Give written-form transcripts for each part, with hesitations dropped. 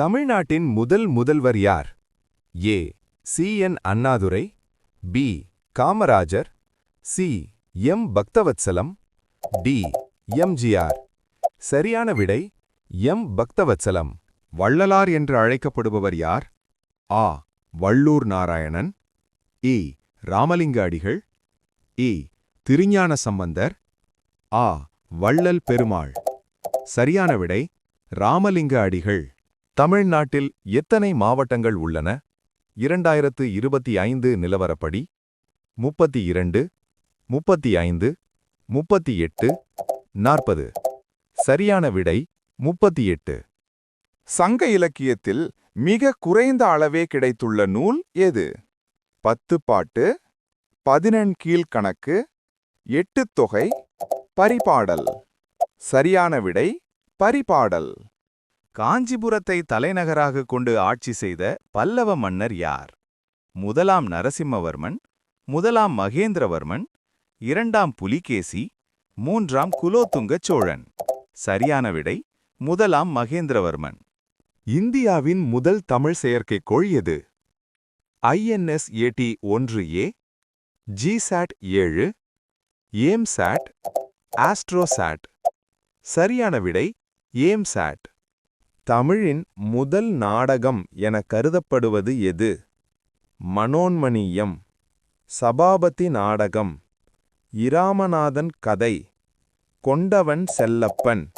தமிழ்நாட்டின் முதல் முதல்வர் யார்? A. C N. Annadurai, P. Kamarajar, C. M. Bhaktavatsalam, D. M G R. சரியான விடை எம். பக்தவத்சலம். வள்ளலார் என்று அழைக்கப்படுபவர் யார்? ஆ. வள்ளூர் நாராயணன், இ. ராமலிங்க அடிகள், இ. திருஞான சம்பந்தர், ஆ. வள்ளல் பெருமாள். சரியான விடை ராமலிங்க அடிகள். தமிழ்நாட்டில் எத்தனை மாவட்டங்கள் உள்ளன? 2025 நிலவரப்படி 32, 35, 38, 40. சரியான விடை 38. சங்க இலக்கியத்தில் மிக குறைந்த அளவே கிடைத்துள்ள நூல் எது? 10 பாட்டு, 11 கீழ்க்கணக்கு, 8 தொகை, பரிபாடல். சரியான விடை பரிபாடல். காஞ்சிபுரத்தை தலைநகராக கொண்டு ஆட்சி செய்த பல்லவ மன்னர் யார்? முதலாம் நரசிம்மவர்மன், முதலாம் மகேந்திரவர்மன், இரண்டாம் புலிகேசி, மூன்றாம் குலோத்துங்க சோழன். சரியான விடை முதலாம் மகேந்திரவர்மன். இந்தியாவின் முதல் தமிழ் செயற்கைக்கோள் எது? INSAT-1A, GSAT-7, AIMSAT, AstroSat. சரியான விடை ஏம்சாட். தமிழின் முதல் நாடகம் என கருதப்படுவது எது? மனோன்மணீயம், சபாபதி நாடகம், இராமநாதன் கதை, கொண்டவன் செல்லப்பன்.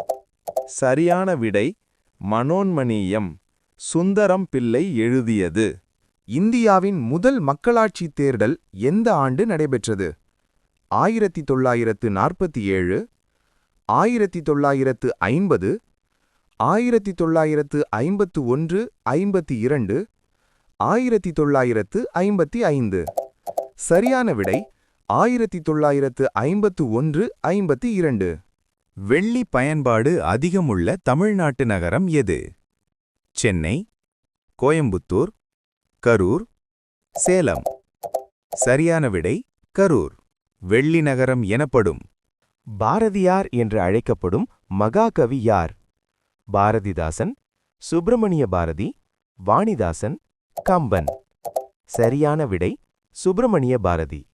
சரியான விடை மனோன்மணீயம். சுந்தரம் பிள்ளை எழுதியது. இந்தியாவின் முதல் மக்களாட்சி தேர்தல் எந்த ஆண்டு நடைபெற்றது? 1947, 1950, 1951, 52, 1955. சரியான விடை 1951, 52. வெள்ளி பயன்பாடு அதிகமுள்ள தமிழ்நாட்டு நகரம் எது? சென்னை, கோயம்புத்தூர், கரூர், சேலம். சரியான விடை கரூர். வெள்ளி நகரம் எனப்படும். பாரதியார் என்று அழைக்கப்படும் மகாகவி யார்? பாரதிதாசன், சுப்பிரமணிய பாரதி, வாணிதாசன், கம்பன். சரியான விடை சுப்பிரமணிய பாரதி.